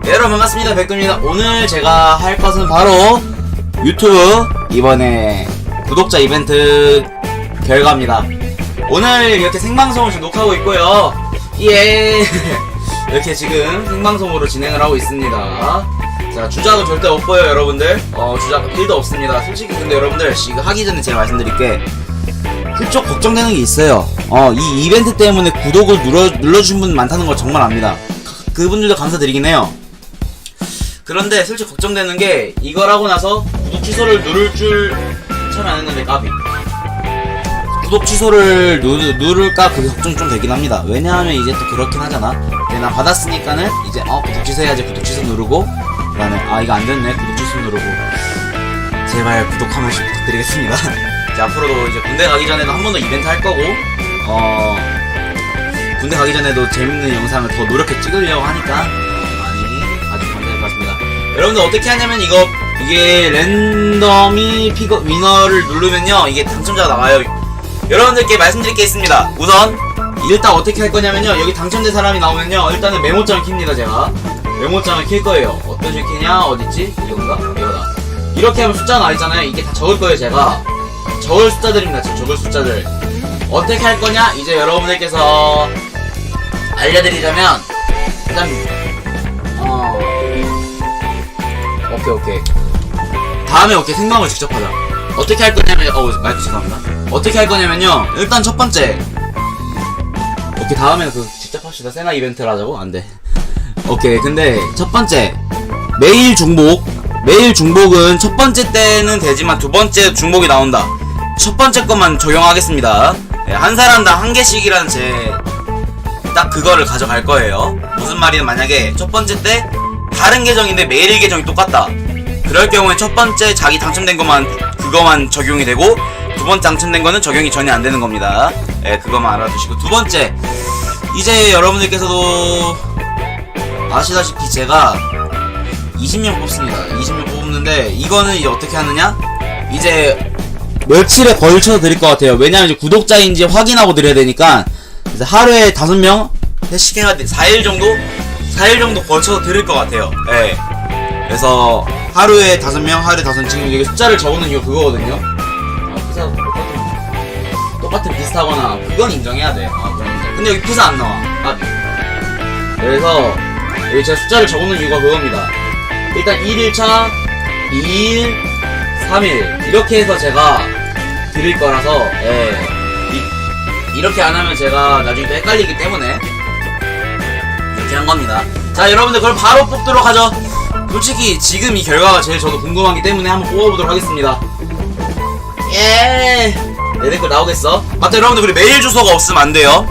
여러분 반갑습니다. 백금입니다. 오늘 제가 할 것은 바로 유튜브 이번에 구독자 이벤트 결과입니다. 오늘 이렇게 생방송을 지금 녹화하고 있고요. 예. 이렇게 지금 생방송으로 진행을 하고 있습니다. 자, 주작은 절대 없고요, 여러분들. 주작 1도 없습니다. 솔직히 근데 여러분들 이거 하기 전에 제가 말씀드릴게, 그쪽 걱정되는 게 있어요. 이 이벤트 때문에 구독을 눌러주신 분 많다는 걸 정말 압니다. 그분들도 감사드리긴 해요. 그런데 솔직히 걱정되는 게, 이걸 하고 나서 구독 취소를 누를 줄 처음에 안 했는데 까비. 구독 취소를 누를까 그 걱정이 좀 되긴 합니다. 왜냐하면 이제 또 그렇긴 하잖아. 근데 나 받았으니까는 이제 구독 취소해야지. 구독 취소 누르고 그다음에 이거 안 됐네. 구독 취소 누르고. 제발 구독 한 번씩 부탁드리겠습니다. 자, 앞으로도 이제 군대 가기 전에도 한 번 더 이벤트 할 거고, 군대 가기 전에도 재밌는 영상을 더 노력해 찍으려고 하니까 많이 봐주시면 감사할 것 같습니다. 여러분들 어떻게 하냐면 이게 랜덤이 위너를 누르면요, 이게 당첨자가 나와요. 여러분들께 말씀드릴 게 있습니다. 우선 일단 어떻게 할 거냐면요, 여기 당첨된 사람이 나오면요, 일단은 메모장을 킵니다. 제가 메모장을 킬 거예요. 어떤 식으로 키냐, 어딨지? 이건가? 이거다. 이렇게 하면 숫자가 나와있잖아요. 이게 다 적을 거예요. 제가 적을 숫자들입니다. 적을 숫자들. 어떻게 할 거냐, 이제 여러분들께서 알려드리자면, 일단 오케이 다음에 생방을 직접 하자. 어떻게 할 거냐면, 마이크 죄송합니다. 어떻게 할 거냐면요, 일단 첫 번째, 오케이, 다음에는 직접 합시다. 세나 이벤트를 하자고? 안 돼. 오케이, 근데 첫 번째, 매일 중복은 첫 번째 때는 되지만 두 번째 중복이 나온다. 첫 번째 것만 적용하겠습니다. 네, 한 사람당 한 개씩이라는 딱 그거를 가져갈 거예요. 무슨 말이냐면, 만약에 첫 번째 때 다른 계정인데 메일 계정이 똑같다. 그럴 경우에 첫 번째 자기 당첨된 그거만 적용이 되고, 두 번째 당첨된 거는 적용이 전혀 안 되는 겁니다. 예, 그거만 알아두시고. 두 번째, 이제 여러분들께서도 아시다시피 제가 20명 뽑습니다. 20명 뽑는데, 이거는 이제 어떻게 하느냐? 이제 며칠에 걸쳐서 드릴 것 같아요. 왜냐면 이제 구독자인지 확인하고 드려야 되니까, 그래서 하루에 5명? 3씩 해야 돼. 4일 정도 걸쳐서 드릴 것 같아요. 예. 그래서 하루에 5명, 하루에 5명. 지금 여기 숫자를 적어놓은 이거 그거거든요. 프사 똑같은 비슷하거나 그건 인정해야 돼. 근데 여기 프사 안 나와. 그래서 여기 제가 숫자를 적어놓은 이유가 그겁니다. 일단 1일차, 2일, 3일 이렇게 해서 제가 드릴 거라서, 이렇게 안 하면 제가 나중에 또 헷갈리기 때문에 이렇게 한 겁니다. 자, 여러분들 그럼 바로 뽑도록 하죠. 솔직히 지금 이 결과가 제일 저도 궁금하기 때문에 한번 뽑아보도록 하겠습니다. 내 댓글 나오겠어? 맞다, 여러분들 그리고 메일 주소가 없으면 안 돼요.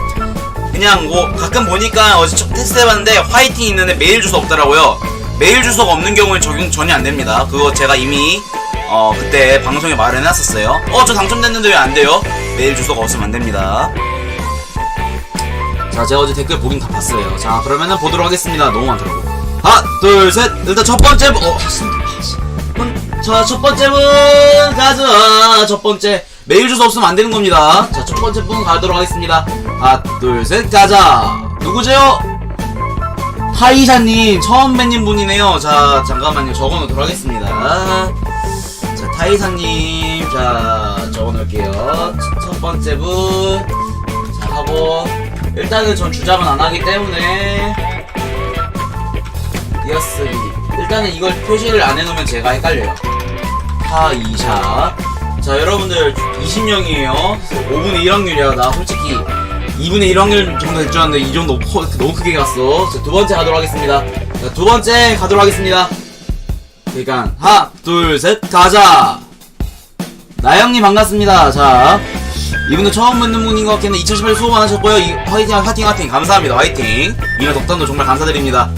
그냥 가끔 보니까 어제 테스트 해봤는데 화이팅 있는데 메일 주소 없더라고요. 메일 주소가 없는 경우에 적용 전혀 안 됩니다. 그거 제가 이미 그때 방송에 말을 해놨었어요. 저 당첨됐는데 왜 안 돼요? 메일 주소가 없으면 안 됩니다. 자, 제가 어제 댓글 보긴 다 봤어요. 자, 그러면은 보도록 하겠습니다. 너무 많더라고. 하나, 둘, 셋. 일단 첫 번째 분, 자, 첫 번째 분 가자. 첫 번째 메일 주소 없으면 안 되는 겁니다. 자, 첫 번째 분 가도록 하겠습니다. 하나, 둘, 셋, 가자. 누구세요? 타이샤님, 처음 뵙는 분이네요. 자, 잠깐만요. 적어놓도록 하겠습니다. 자, 타이샤님, 자, 적어놓을게요. 첫 번째 분. 자, 하고, 일단은 전 주작은 안 하기 때문에, 이어쓰기. 일단은 이걸 표시를 안 해놓으면 제가 헷갈려요. 타이샤. 자, 여러분들 20명이에요. 5분의 1 확률이야. 나 솔직히 2분의 1 확률 정도 될 줄 알았는데 이 정도 너무 크게 갔어. 자, 두 번째 가도록 하겠습니다. 자, 두 번째 가도록 하겠습니다. 그러니까 하나, 둘, 셋, 가자. 나영님 반갑습니다. 자, 이분도 처음 뵙는 분인 것 같겠네. 2018 수고 많으셨고요. 화이팅 감사합니다. 화이팅. 이메일 덕담도 정말 감사드립니다.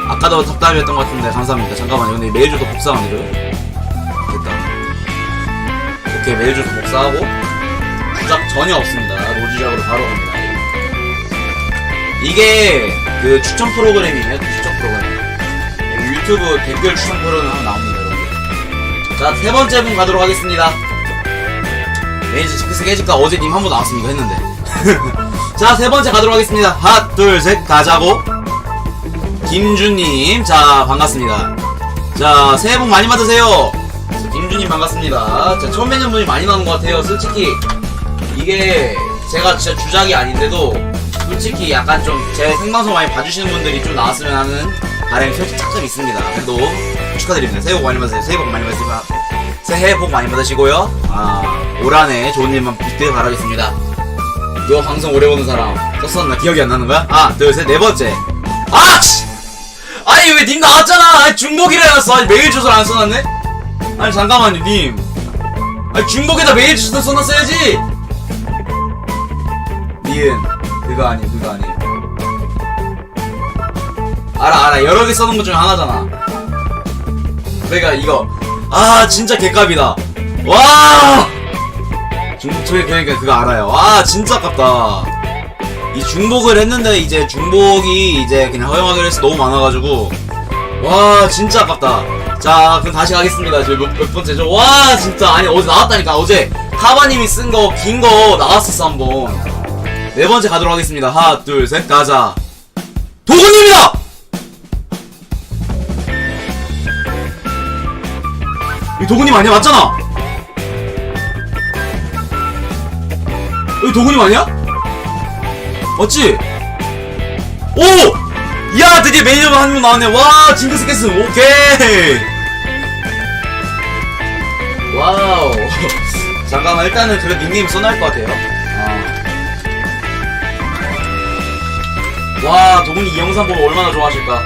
아까도 덕담이었던 것 같은데 감사합니다. 잠깐만요. 근데 메일 주소 복사만 해줘요. 됐다. 오케이, 메일 주소 복사하고 주작 전혀 없습니다. 노주작으로 바로 갑니다. 이게 그 추천 프로그램이에요. 추천 프로그램. 유튜브 댓글 추천 프로그램 하나 나옵니다, 여러분. 자, 세 번째 분 가도록 하겠습니다. 매니저 체크스 깨질까? 어제 님 한 번 나왔습니다 했는데. 자, 세 번째 가도록 하겠습니다. 하나, 둘, 셋, 가자고. 김준님, 자, 반갑습니다. 자, 새해 복 많이 받으세요. 김준님 반갑습니다. 자, 처음 뵙는 분이 많이 나오는 것 같아요. 솔직히, 이게, 제가 진짜 주작이 아닌데도, 솔직히 약간 좀, 제 생방송 많이 봐주시는 분들이 좀 나왔으면 하는 바람이 솔직히 착착 있습니다. 그래도, 축하드립니다. 새해 복 많이 받으세요. 새해 복 많이 받으시고, 새해 복 많이 받으시고요. 올 한해 좋은 일만 빚길 바라겠습니다. 너 방송 오래 보는 사람, 썼었나? 기억이 안 나는 거야? 하나, 둘, 셋, 네 번째. 아니, 왜 님 나왔잖아! 아니, 중복이라 해놨어. 아니, 메일 주소를 안 써놨네? 아니, 잠깐만요, 님. 아니, 중복에다 메일 주소 써놨어야지! 니은, 그거 아님. 알아. 여러 개 써놓은 것 중에 하나잖아. 그러니까, 이거. 진짜 개값이다. 와! 그러니까 그거 알아요. 와, 진짜 아깝다. 이 중복을 했는데 이제 중복이 이제 그냥 허용하기로 해서 너무 많아가지고 와 진짜 아깝다. 자 그럼 다시 가겠습니다. 저희 몇 번째죠? 와 진짜 아니 어제 나왔다니까. 어제 카바님이 쓴 거 긴 거 나왔었어 한번. 네 번째 가도록 하겠습니다. 하나 둘 셋 가자. 도구님이다! 이 도구님 아니야? 맞잖아? 여기 도구님 아니야? 맞지? 오! 야 드디어 매니저만 한 명 나왔네. 와 징크스 캐스 오케이. 와우. 잠깐만 일단은 그래도 닉네임 써놔야 할 것 같아요. 와 도훈이 이 영상 보면 얼마나 좋아하실까.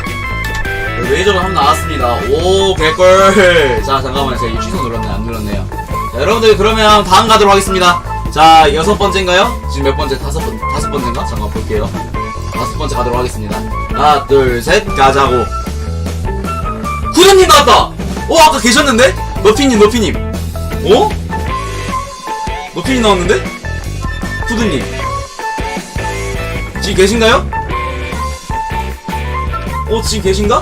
매니저가 한 명 나왔습니다. 오 개꿀. 자 잠깐만 제가 취소 눌렀네. 안 눌렀네요. 자 여러분들 그러면 다음 가도록 하겠습니다. 자, 6번째인가요? 지금 몇 번째? 다섯 번째인가? 잠깐 볼게요. 5번째 가도록 하겠습니다. 하나, 둘, 셋, 가자고. 구현님 나왔다! 아까 계셨는데? 너피님. 너피님 나왔는데? 후드님. 지금 계신가요? 지금 계신가?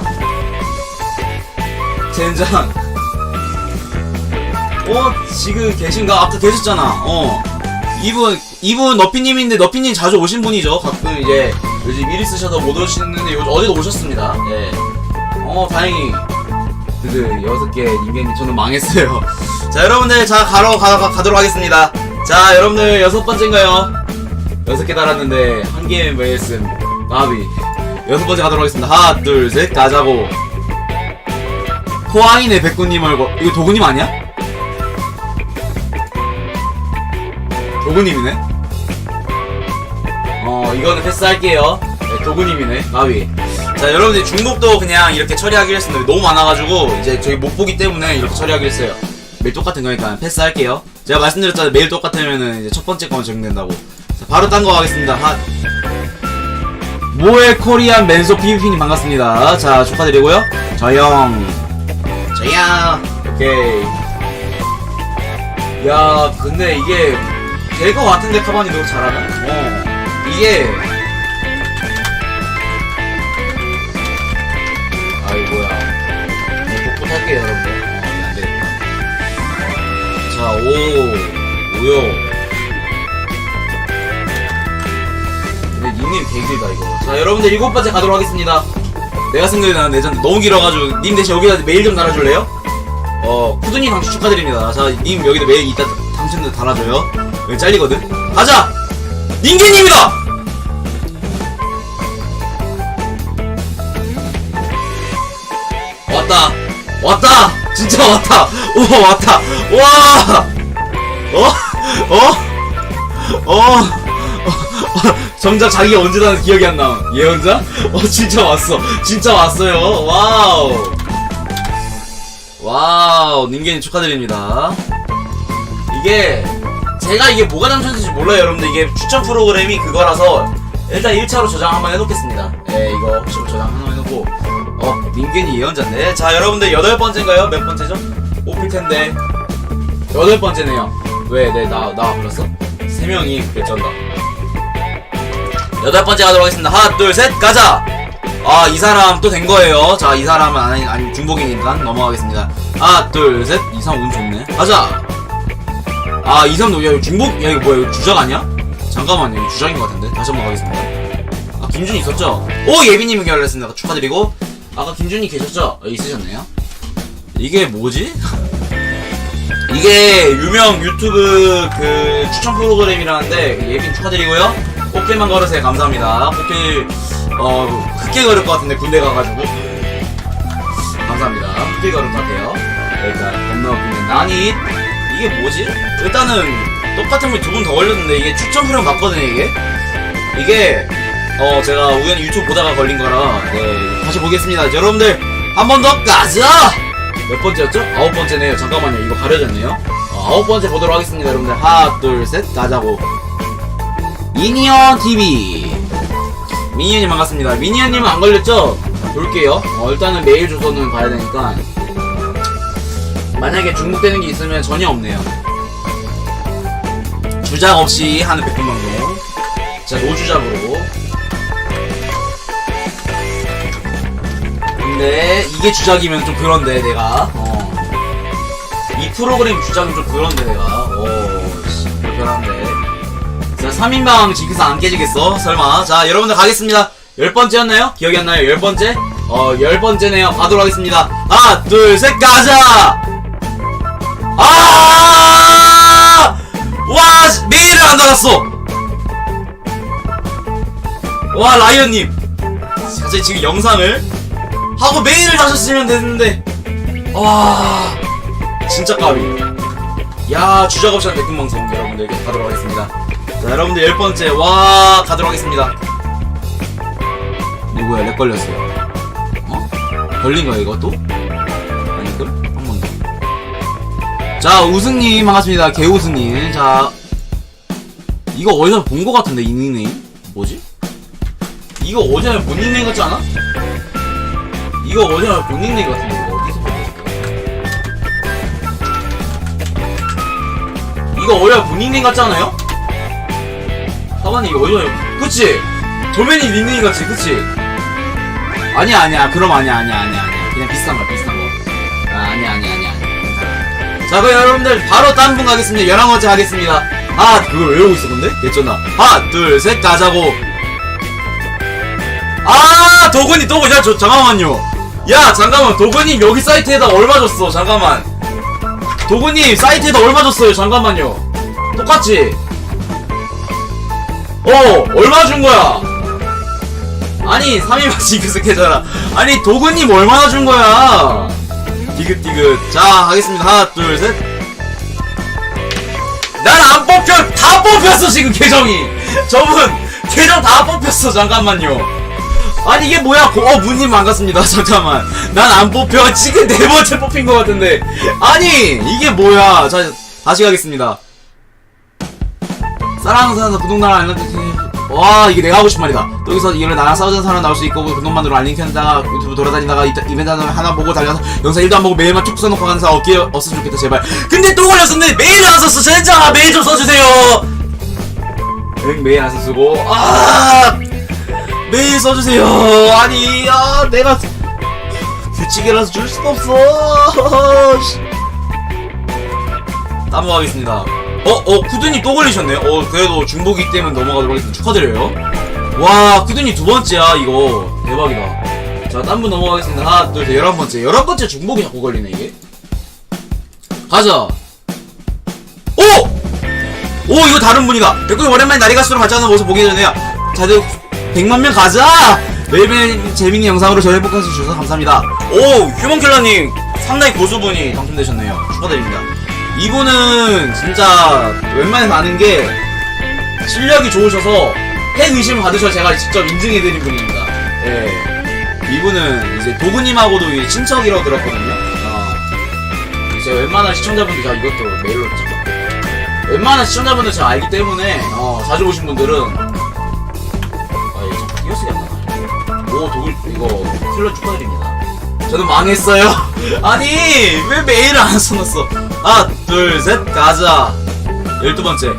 젠장. 지금 계신가? 아까 계셨잖아. 이분 너피님인데 너피님 자주 오신 분이죠. 가끔 이제 요즘 일이 있으셔서 못 오시는데 어제도 오셨습니다. 예. 다행히 6개 인간이 저는 망했어요. 자 여러분들 자 가도록 하겠습니다. 자 여러분들 6번째인가요? 6개 달았는데 1개 메일씀 마비. 6번째 가도록 하겠습니다. 하나 둘 셋 가자고. 코앙이네 백구님 얼굴. 이거 도구님 아니야? 도구님이네? 이거는 패스할게요. 네, 도구님이네. 마비. 자, 여러분들 중복도 그냥 이렇게 처리하기로 했습니다. 너무 많아가지고, 이제 저희 못 보기 때문에 이렇게 처리하기로 했어요. 매일 똑같은 거니까 패스할게요. 제가 말씀드렸잖아요. 매일 똑같으면은 이제 첫 번째 거만 적용된다고. 자, 바로 딴 거 가겠습니다. 모에 코리안 맨소 PVP님 반갑습니다. 자, 축하드리고요. 저영. 오케이. 야, 근데 이게, 될 것 같은데 카바니 너무 잘하면? 이게 아이고야 복붙 할게요 여러분들. 안되겠다. 자 5요. 근데 닉네임 되게 길다 이거. 자 여러분들 7번째 가도록 하겠습니다. 내가 생각이 나는 레전드 너무 길어가지고 님 대신 여기다 메일 좀 달아줄래요? 쿠드님 당첨 축하드립니다. 자 님 여기다 메일 이따 당첨도 달아줘요. 여기 잘리거든. 가자! 닌겐님이다! 왔다! 진짜 왔다! 왔다! 와! 정작 자기가 언제 나는 기억이 안 나. 얘 혼자? 진짜 왔어. 진짜 왔어요. 와우, 닌겐님 축하드립니다. 제가 이게 뭐가 당첨될지 몰라요, 여러분들. 이게 추천 프로그램이 그거라서 일단 1차로 저장 한번 해놓겠습니다. 이거 혹시 저장 한번 해놓고. 닌겐이 예언자인데. 자, 여러분들 8번째인가요? 몇 번째죠? 뽑힐텐데 8번째네요. 왜? 나 불렀어? 3명이 결정다. 8번째 가도록 하겠습니다. 하나, 둘, 셋, 가자! 이 사람 또 된 거예요. 자, 이 사람은 아니, 중복이니까 넘어가겠습니다. 하나, 둘, 셋. 이 사람 운 좋네. 가자! 이 사람, 야, 이거 중복? 야, 이거 뭐야? 이거 주작 아니야? 잠깐만요. 이거 주작인 것 같은데? 다시 한번 가겠습니다. 김준이 있었죠? 오, 예비님이 결혼했습니다. 축하드리고. 아까 김준이 계셨죠? 있으셨네요. 이게 뭐지? 이게 유명 유튜브 그 추천 프로그램이라는데, 예빈 축하드리고요. 꽃길만 걸으세요. 감사합니다. 꽃길, 흑길 걸을 것 같은데, 군대 가가지고. 감사합니다. 흑길 걸을 것 같아요. 일단, 건너뛰는 난이. 이게 뭐지? 일단은, 똑같은 분 두 분 더 걸렸는데, 이게 추천 프로그램 맞거든요, 이게, 제가 우연히 유튜브 보다가 걸린 거라, 네, 다시 보겠습니다. 여러분들, 한 번 더 가자! 몇 번째였죠? 9번째네요. 잠깐만요. 이거 가려졌네요. 9번째 보도록 하겠습니다. 여러분들, 하나, 둘, 셋, 가자고. 미니언 TV. 미니언님 반갑습니다. 미니언님은 안 걸렸죠? 볼게요. 일단은 메일 주소는 봐야 되니까. 만약에 중복되는 게 있으면 전혀 없네요. 주작 없이 하는 백분방송. 자, 노주작으로. 근데 이게 주작이면 좀 그런데 내가 이 프로그램 주작은 좀 그런데 내가 불편한데. 자, 3인방 징크스 안 깨지겠어 설마. 자, 여러분들 가겠습니다. 10번째였나요? 기억이 안 나요. 10번째? 10번째네요. 가도록 하겠습니다. 하나 둘 셋 가자. 와, 메일을 안 달았어. 와, 라이언님 갑자기 지금 영상을 하고 메일을 다셨으면 됐는데, 와, 진짜 까비. 야, 주작 없이 한 댓글방송 여러분들 가도록 하겠습니다. 자, 여러분들 10번째 와 가도록 하겠습니다. 누구야? 렉 걸렸어요. 걸린 거야 이것도? 아니걸? 한 번 더. 자, 우승님 반갑습니다. 개우승님. 자, 이거 어디서 본 거 같은데 이 닉네임 뭐지? 이거 어디서 본 닉네임 같지 않아? 이거 어디서 본 닉네임 같은데 이거 어디서 본 닉네임? 이거 어디서 본 닉네임 같지 않아요? 사관이 이거 어디서 그치? 도맨이 닉네임 같지 그치? 아니야 그럼 아니야 그냥 비슷한 거 아니야 자, 그럼 여러분들 바로 딴 분 가겠습니다. 11번째 하겠습니다. 그걸 외우고 있어 근데? 개쩐다. 하나 둘 셋 가자고. 도근이 야, 잠깐만요. 야, 잠깐만. 도근님 여기 사이트에다 얼마 줬어? 잠깐만. 도근님 사이트에다 얼마 줬어요? 잠깐만요. 똑같지? 얼마 준 거야? 아니, 3일만 징크스 깨져라. 아니, 도근님 얼마나 준 거야? 디귿디귿. 자, 하겠습니다. 하나, 둘, 셋. 난 안 뽑혀! 다 뽑혔어, 지금 계정이! 저분, 계정 다 뽑혔어, 잠깐만요. 아니, 이게 뭐야? 문님 반갑습니다. 잠깐만. 난 안 뽑혀. 지금 4번째 뽑힌 것 같은데. 아니, 이게 뭐야? 자, 다시 가겠습니다. 사랑하는 사람, 구독나라 알람, 와, 이게 내가 하고 싶은 말이다. 여기서 이걸 나랑 싸우자는 사람 나올 수 있고, 그것만으로 알림 켜다가 유튜브 돌아다니다가 이벤트 하나 보고 달려서 영상 1도 안 보고 메일만 툭 써놓고 가는 사람 없으면 좋겠다, 제발. 근데 또 걸렸었는데 메일 안 썼어. 진짜 메일 좀 써주세요. 메일 안 쓰고, 메일 써주세요. 아니, 내가 규칙이라서 줄 수가 없어. 넘어가겠습니다. 쿠드님 또 걸리셨네. 그래도 중복이기 때문에 넘어가도록 하겠습니다. 축하드려요. 와, 쿠드님 2번째야, 이거. 대박이다. 자, 딴 분 넘어가겠습니다. 하나, 둘, 셋, 11번째. 11번째 중복이 자꾸 걸리네, 이게. 가자. 이거 다른 분이다. 댓글 오랜만에 날이 갈수록 같이 하는 모습 보기 전에요. 다들 100만 명 가자! 매일매일 재밌는 영상으로 저를 행복하게 해주셔서 감사합니다. 휴먼킬러님 상당히 고수분이 당첨되셨네요. 축하드립니다. 이분은 진짜 웬만해서 아는 게 실력이 좋으셔서 핵 의심을 받으셔서 제가 직접 인증해드린 분입니다. 예. 이분은 이제 도구님하고도 이제 친척이라고 들었거든요. 이제 웬만한 시청자분들 제가 이것도 메일로 찾았고, 웬만한 시청자분들 제가 알기 때문에 자주 오신 분들은 이거 띄어쓰기 안 나가요. 도굴 이거 킬러 축하드립니다. 저는 망했어요. 아니, 왜 메일을 안 써놨어? 하나, 둘, 셋, 가자. 12번째.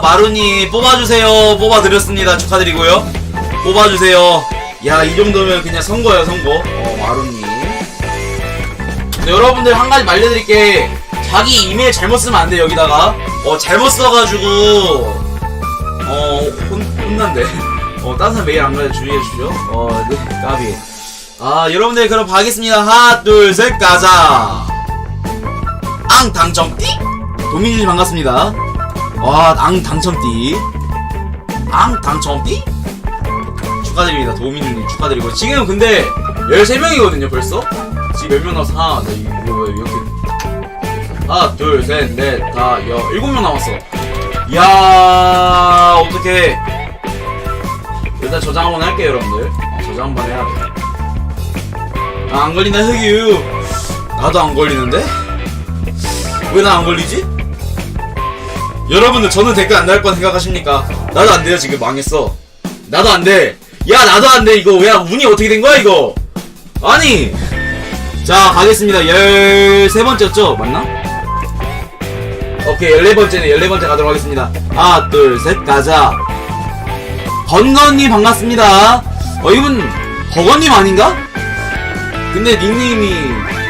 마루님, 뽑아주세요. 뽑아드렸습니다. 축하드리고요. 뽑아주세요. 야, 이 정도면 그냥 선거예요, 선거. 마루님. 여러분들 한 가지 말려드릴게. 자기 이메일 잘못 쓰면 안 돼, 여기다가. 잘못 써가지고, 혼난대. 따뜻한 메일 안 가려 주의해주시죠. 네, 까비. 여러분들 그럼 가겠습니다. 하나, 둘, 셋, 가자. 앙, 당첨띠? 도민이님 반갑습니다. 앙, 당첨띠. 앙, 당첨띠? 축하드립니다. 도민이님 축하드리고. 지금 근데 13명이거든요, 벌써? 지금 몇 명 남았어? 하나, 이거 이렇게. 하나, 둘, 셋, 넷, 다, 7명 남았어. 이야, 어떡해. 일단 저장 한번 할게요, 여러분들. 저장 한번 해야 돼. 안 걸린다, 흑유. 나도 안 걸리는데? 왜 나 안 걸리지? 여러분들, 저는 댓글 안 달 거 생각하십니까? 나도 안 돼요, 지금 망했어. 나도 안 돼. 야, 나도 안 돼, 이거. 야, 운이 어떻게 된 거야, 이거? 아니! 자, 가겠습니다. 13번째였죠? 맞나? 오케이, 14번째네. 14번째 가도록 하겠습니다. 하나, 둘, 셋, 가자. 건건님 반갑습니다. 이분 버거님 아닌가? 근데 닉네임이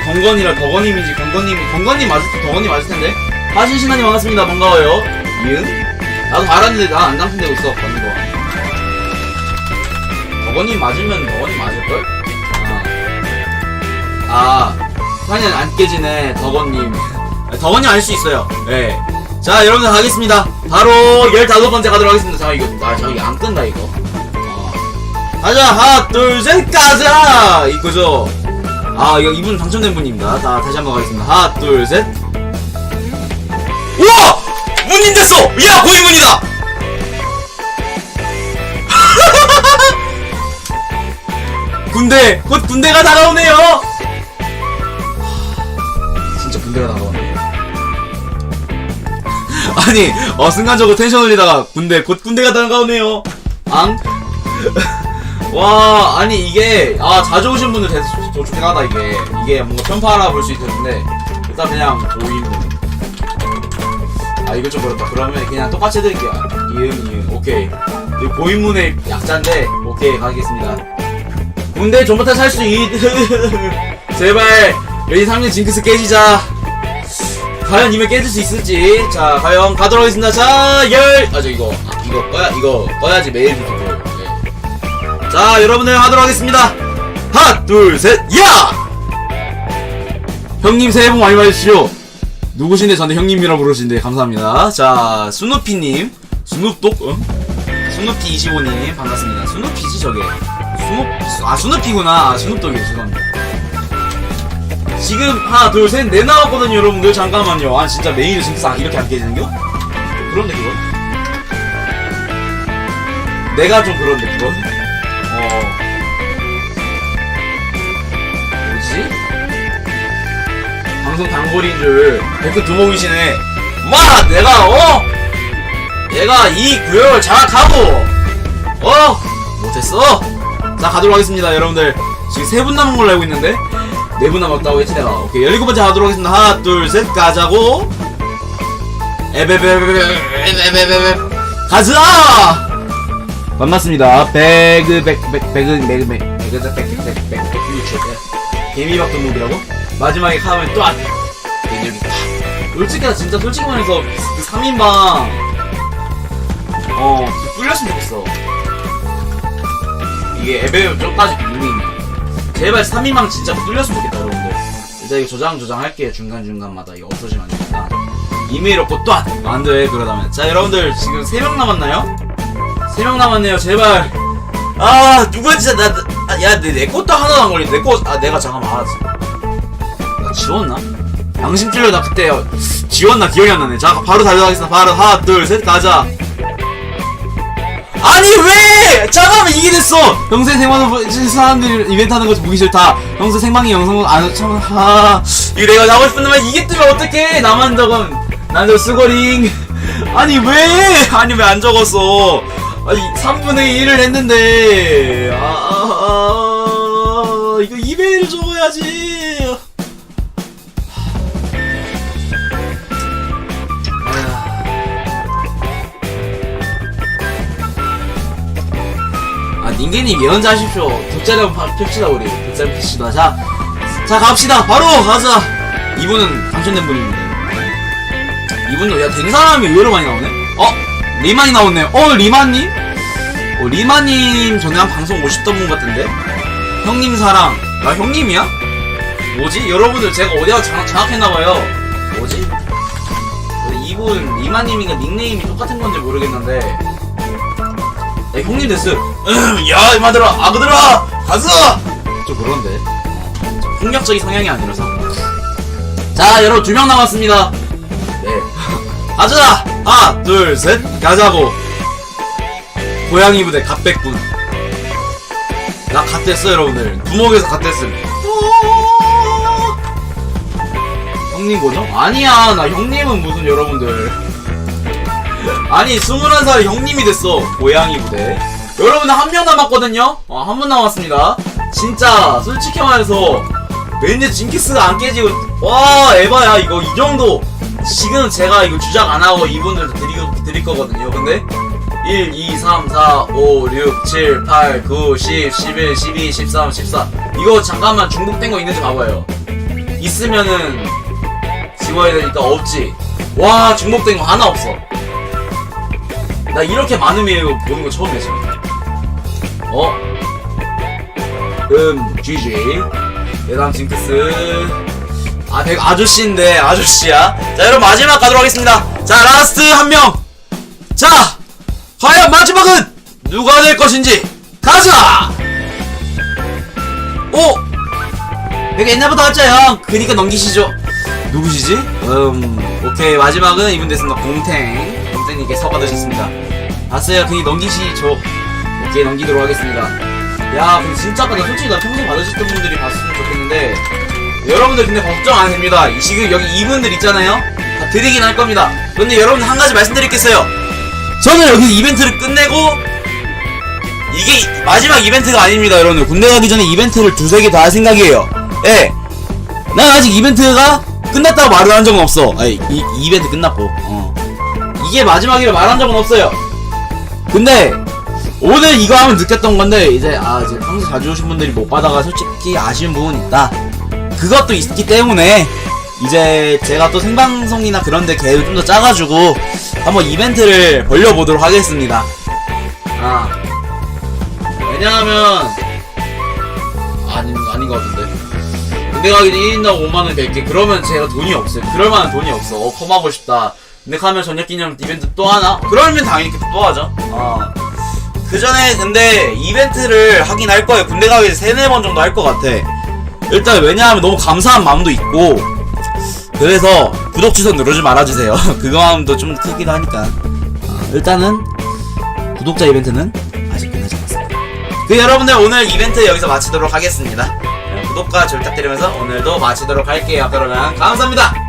건건이라 버거님인지 건건님 맞을 때 버거님 맞을 텐데. 하신신하님 반갑습니다. 반가워요. 이응? 나도 알았는데 난 안 당첨되고 있어. 받는 거. 버거님 맞으면 버거님 맞을걸? 사냥 안 깨지네. 덕원님. 덕원님 알 수 있어요. 네. 자, 여러분들 가겠습니다. 바로 15번째 가도록 하겠습니다. 자, 이거 저기 안 끈다 이거. 가자. 하나, 둘, 셋, 가자. 이거죠. 이거 이분 당첨된 분입니다. 다시 한번 가겠습니다. 하나, 둘, 셋. 우와! 문인 됐어! 야, 고인문이다! 곧 군대가 다가오네요! 진짜 군대가 다가오네. 아니, 순간적으로 텐션 올리다가 곧 군대가 다가오네요. 앙? 와, 아니, 이게, 자주 오신 분들 돼서 좋긴 하다, 이게 뭔가 편파하라 볼 수 있겠는데, 일단 그냥, 고인문. 이거 좀 그렇다. 그러면 그냥 똑같이 해드릴게요. 이응. 오케이. 고인문의 약자인데, 오케이, 가겠습니다. 군대 좀부터 살 수 제발, 여기 3년 징크스 깨지자. 과연 이면 깨질 수 있을지. 자, 과연 가도록 하겠습니다. 자, 이거 꺼야지 메일부터 보여요. 네. 자, 여러분들 하도록 하겠습니다. 하나, 둘, 셋, 야! 형님 새해 복 많이 받으십시오. 누구신데 저한테 형님이라고 부르시는데 감사합니다. 자, 스누피님. 스누피25님 반갑습니다. 스누피지 저게. 스누피구나. 스눕독이에요. 죄송합니다. 지금 하나, 둘, 셋, 넷 나왔거든요, 여러분들. 잠깐만요. 진짜 메인을 진짜 이렇게 안 깨지는겨? 그런데 그건? 내가 좀 그런데 그건? 뭐지? 방송 단골인 줄 댓글 두목이시네. 내가 이 구역을 장악하고 못했어. 자, 가도록 하겠습니다, 여러분들. 지금 3분 남은 걸로 알고 있는데 4분 남았다고 했지 내가. 오케이, 17번째 가도록 하겠습니다. 하나, 둘, 셋, 가자고. 가자! 반갑습니다. 개미박도 무비라고? 마지막에 가면 또 안. 여기 딱. 솔직히 말해서 그 3인방 뚫렸으면 좋겠어. 이게 에베베 쪽까지 눈이 제발 3인방 진짜 뚫렸으면 좋겠다, 여러분들. 일단 이거 조장 할게요. 중간마다 이거 없어지면 안 되니까. 이메일 없고 또 안 돼, 그러다면. 자, 여러분들 지금 3명 남았나요? 3명 남았네요. 제발. 누가 진짜 내 것도 하나도 안 걸린다. 내가 잠깐만. 나 지웠나? 양심 찔려. 나 그때 지웠나 기억이 안 나네. 자, 바로 달려가겠습니다. 바로 하나, 둘, 셋, 가자. 아니 왜! 잠깐만, 이게 됐어! 평생 생방송 사람들 이벤트 하는 거 보기 싫다. 평소 생방이 영상은 이거 내가 나고 싶은 말 이게 뜨면 어떡해! 나만 적은 난 저 스거링. 아니 왜! 아니 왜 안 적었어? 3분의 1을 했는데. 이거 이메일을 적어야지. 닌게님 예언자 하십시오. 돗자리 한번 펼치다 우리. 돗자리 펼치다. 자 갑시다. 바로 가자. 이분은 당첨된 분입니다. 이분도 된 사람이 의외로 많이 나오네. 리만이 나오네. 리만님? 리마님 전에 한 방송 오셨던 분 같은데? 형님 사랑. 아, 형님이야? 뭐지? 여러분들 제가 어디가 장악했나봐요. 뭐지? 이분, 리마님인가 닉네임이 똑같은 건지 모르겠는데. 야, 형님 됐어. 야, 이마들아, 아그들아! 가서! 좀 그런데. 폭력적인 성향이 아니라서. 자, 여러분 2명 남았습니다. 네. 가자! 하나, 둘, 셋, 가자고. 고양이 부대 갓백군. 나 갓됐어, 여러분들. 두목에서 갓됐음. 형님 고정? 아니야, 나 형님은 무슨 여러분들. 아니, 21살 형님이 됐어. 고양이 부대. 여러분들 1명 남았거든요? 1분 남았습니다. 진짜, 솔직히 말해서, 왠지 징크스가 안 깨지고, 와, 에바야, 이거, 이 정도. 지금 제가 이거 주작 안 하고 이분들도 드릴 거거든요. 근데, 1, 2, 3, 4, 5, 6, 7, 8, 9, 10, 11, 12, 13, 14. 이거 잠깐만 중복된 거 있는지 봐봐요. 있으면은, 지워야 되니까 없지. 와, 중복된 거 하나 없어. 나 이렇게 많은 메일 보는 거 처음이야, 지금. GG. 예담 징크스. 아, 아저씨인데, 아저씨야. 자, 여러분, 마지막 가도록 하겠습니다. 자, 라스트 한 명. 자, 과연 마지막은 누가 될 것인지. 가자! 오! 여기 옛날부터 왔죠, 형. 그니까 넘기시죠. 누구시지? 오케이. 마지막은 이분 됐습니다. 공탱님께 서가 되셨습니다. 봤어요. 그니 넘기시죠. 오케이, 넘기도록 하겠습니다. 야, 근데 진짜 아까 솔직히 나 평소 받으셨던 분들이 봤으면 좋겠는데, 여러분들 근데 걱정 안 됩니다. 지금 여기 이분들 있잖아요? 다 드리긴 할 겁니다. 근데 여러분들 한 가지 말씀드리겠어요. 저는 여기 이벤트를 끝내고, 이게 마지막 이벤트가 아닙니다, 여러분들. 군대 가기 전에 이벤트를 2-3개 더 할 생각이에요. 예. 난 아직 이벤트가 끝났다고 말을 한 적은 없어. 아니, 이벤트 끝났고. 이게 마지막이라 말한 적은 없어요. 근데, 오늘 이거 하면 느꼈던 건데, 이제 평소 자주 오신 분들이 못 받아가 솔직히 아쉬운 부분이 있다. 그것도 있기 때문에, 이제 제가 또 생방송이나 그런데 계획을 좀 더 짜가지고, 한번 이벤트를 벌려보도록 하겠습니다. 왜냐하면, 아닌 것 같은데. 군대 가기 전에 1인당 5만원 100개. 그러면 제가 돈이 없어요. 그럴만한 돈이 없어. 컴하고 싶다. 근데 가면 저녁기념 이벤트 또 하나? 그러면 당연히 또 하죠. 그 전에 근데 이벤트를 하긴 할 거예요. 군대 가기 전에 3-4번 정도 할 것 같아. 일단 왜냐하면 너무 감사한 마음도 있고, 그래서 구독 취소 누르지 말아주세요. 그거 마음도 좀 크기도 하니까. 일단은 구독자 이벤트는 아직 끝나지 않았습니다. 여러분들 오늘 이벤트 여기서 마치도록 하겠습니다. 구독과 좋아요 부탁드리면서 오늘도 마치도록 할게요. 그러면 감사합니다.